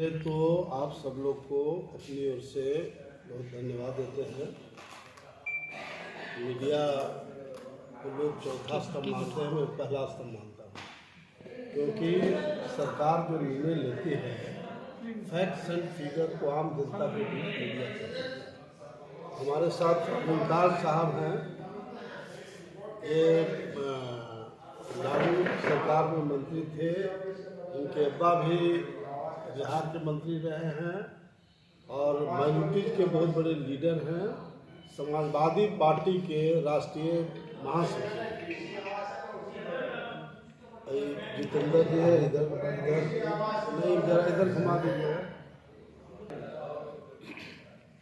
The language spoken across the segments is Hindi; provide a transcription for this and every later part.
पहले तो आप सब लोग को अपनी ओर से बहुत धन्यवाद देते हैं। मीडिया को लोग चौथा स्तंभ मानते हैं, मैं पहला स्तंभ मानता हूँ, क्योंकि सरकार जो निर्णय लेती है फैक्ट्स एंड फिगर को आम जनता के बीच मीडिया करती है। हमारे साथ मुमताज साहब हैं, ये लालू सरकार में मंत्री थे, इनके अब्बा भी बिहार के मंत्री रहे हैं और माइनॉरिटीज के बहुत बड़े लीडर हैं, समाजवादी पार्टी के राष्ट्रीय महासचिव। जितेंद्र जी है इधर नहीं, इधर घुमा दीजिए।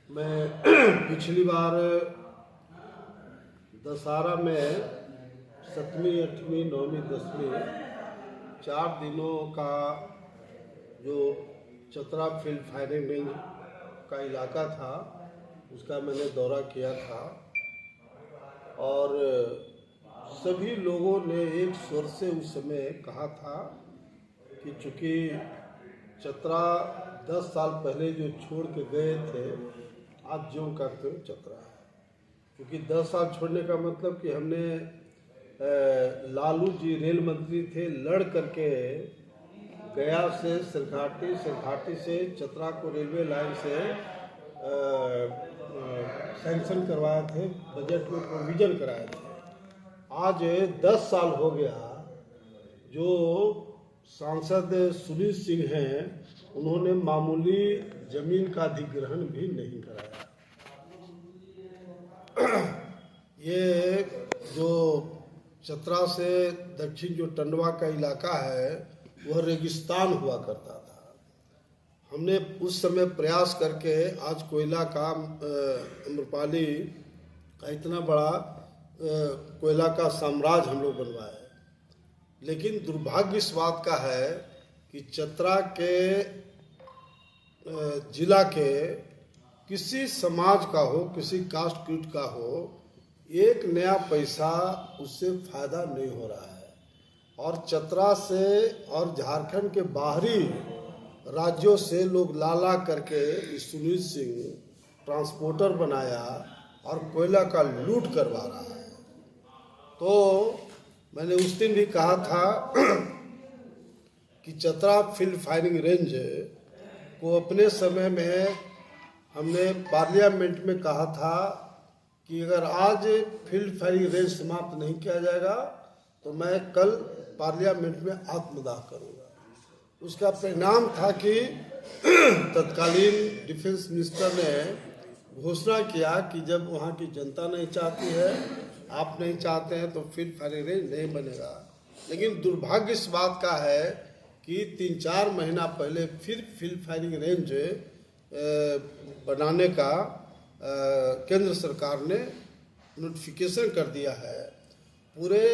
मैं पिछली बार दशहरा में 7वीं 8वीं 9वीं 10वीं 4 दिनों का जो चतरा फील्ड फायरिंग रेंज का इलाका था उसका मैंने दौरा किया था और सभी लोगों ने एक स्वर से उस समय कहा था कि चूँकि चतरा 10 साल पहले जो छोड़ के गए थे, आज ज्यों का त्यों चतरा है। क्योंकि 10 साल छोड़ने का मतलब कि हमने लालू जी रेल मंत्री थे, लड़ करके गया से सिरघाटी से चतरा को रेलवे लाइन से सैंक्शन करवाए थे, बजट में प्रोविजन कराए थे। आज 10 साल हो गया, जो सांसद सुनील सिंह हैं उन्होंने मामूली जमीन का अधिग्रहण भी नहीं कराया। ये जो चतरा से दक्षिण जो टंडवा का इलाका है वह रेगिस्तान हुआ करता था। हमने उस समय प्रयास करके आज कोयला का अम्रपाली का इतना बड़ा कोयला का साम्राज्य हम लोग बनवाए। लेकिन दुर्भाग्य इस बात का है कि चतरा के जिला के किसी समाज का हो, किसी कास्ट क्रीड का हो, एक नया पैसा उससे फायदा नहीं हो रहा है। और चतरा से और झारखंड के बाहरी राज्यों से लोग ला करके सुनील सिंह ट्रांसपोर्टर बनाया और कोयला का लूट करवा रहा है। तो मैंने उस दिन भी कहा था कि चतरा फील्ड फायरिंग रेंज को अपने समय में हमने पार्लियामेंट में कहा था कि अगर आज फील्ड फायरिंग रेंज समाप्त नहीं किया जाएगा तो मैं कल पार्लियामेंट में आत्मदाह करूंगा। उसका परिणाम था कि तत्कालीन डिफेंस मिनिस्टर ने घोषणा किया कि जब वहाँ की जनता नहीं चाहती है, आप नहीं चाहते हैं, तो फील्ड फायरिंग रेंज नहीं बनेगा। लेकिन दुर्भाग्य इस बात का है कि 3-4 महीना पहले फिर फील्ड फायरिंग रेंज बनाने का केंद्र सरकार ने नोटिफिकेशन कर दिया है। पूरे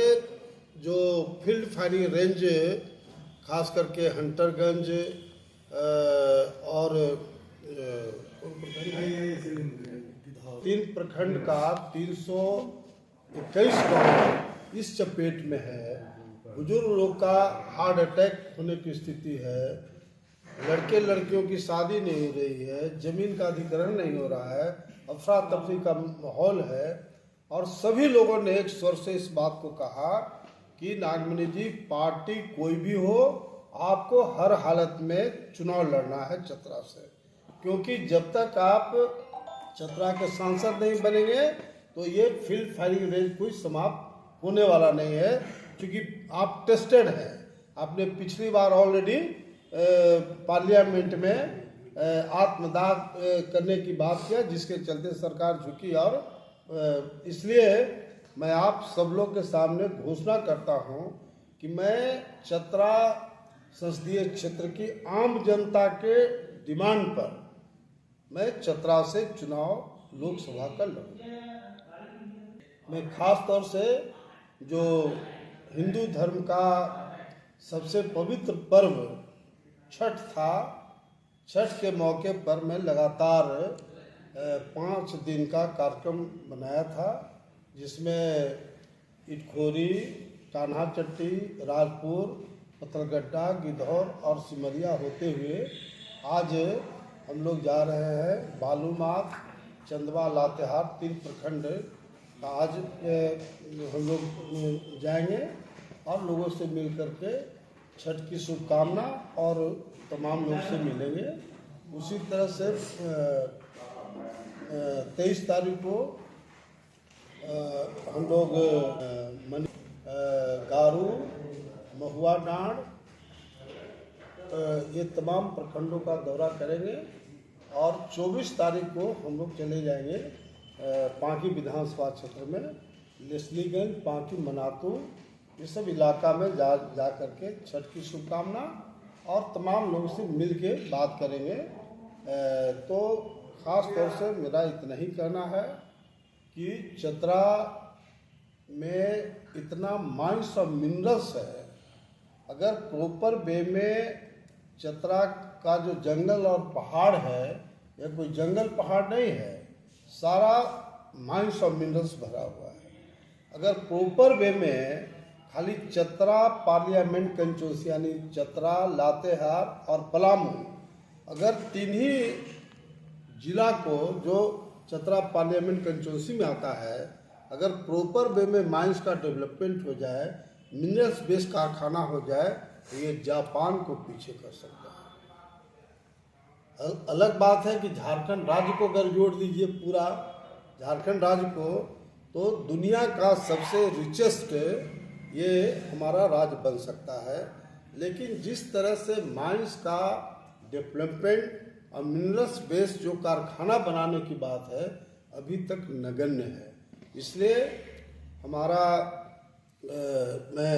जो फील्ड फायरिंग रेंज खास करके हंटरगंज और 3 प्रखंड का 321 गाँव इस चपेट में है। बुजुर्ग लोग का हार्ट अटैक होने की स्थिति है, लड़के लड़कियों की शादी नहीं हो रही है, जमीन का अधिग्रहण नहीं हो रहा है, अफरा तफरी का माहौल है। और सभी लोगों ने एक स्वर से इस बात को कहा कि नागमणि जी, पार्टी कोई भी हो, आपको हर हालत में चुनाव लड़ना है चतरा से, क्योंकि जब तक आप चतरा के सांसद नहीं बनेंगे तो ये फील्ड फायरिंग रेंज कोई समाप्त होने वाला नहीं है। क्योंकि आप टेस्टेड हैं, आपने पिछली बार ऑलरेडी पार्लियामेंट में आत्मदाह करने की बात किया, जिसके चलते सरकार झुकी। और इसलिए मैं आप सब लोग के सामने घोषणा करता हूं कि मैं चतरा संसदीय क्षेत्र की आम जनता के डिमांड पर मैं चतरा से चुनाव लोकसभा का लड़ूंगा। मैं खास तौर से जो हिंदू धर्म का सबसे पवित्र पर्व छठ था, छठ के मौके पर मैं लगातार 5 दिन का कार्यक्रम बनाया था, जिसमें इटखोरी, कान्हाचट्टी, राजपुर, पत्थलगड्ढा, गिद्धौर और सिमरिया होते हुए आज हम लोग जा रहे हैं बालूमाथ, चंदवा, लातेहार 3 प्रखंड का आज हम लोग जाएंगे और लोगों से मिल करके छठ की शुभकामना और तमाम लोग से मिलेंगे। उसी तरह से 23 तारीख को हम लोग गारू, महुआ डांड, ये तमाम प्रखंडों का दौरा करेंगे और 24 तारीख को हम लोग चले जाएंगे पांकी विधानसभा क्षेत्र में, लेस्लीगंज, पांकी, मनातू, ये सब इलाका में जा करके छठ की शुभकामना और तमाम लोगों से मिल के बात करेंगे। तो ख़ास तौर से मेरा इतना ही कहना है कि चतरा में इतना माइंस और मिनरल्स है। अगर प्रॉपर वे में चतरा का जो जंगल और पहाड़ है, यह कोई जंगल पहाड़ नहीं है, सारा माइंस और मिनरल्स भरा हुआ है। अगर प्रॉपर वे में खाली चतरा पार्लियामेंट कंस्टिट्यूंसी यानी चतरा, लातेहार और पलामू, अगर 3 ही जिला को जो चतरा पार्लियामेंट कंस्टिट्यूंसी में आता है, अगर प्रॉपर वे में माइंस का डेवलपमेंट हो जाए, मिनरल्स बेस्ड कारखाना हो जाए, तो ये जापान को पीछे कर सकता है। अलग बात है कि झारखंड राज्य को अगर जोड़ दीजिए, पूरा झारखंड राज्य को, तो दुनिया का सबसे रिचेस्ट ये हमारा राज्य बन सकता है। लेकिन जिस तरह से माइंस का डेवलपमेंट और मिनरल्स बेस्ड जो कारखाना बनाने की बात है, अभी तक नगण्य है। इसलिए हमारा मैं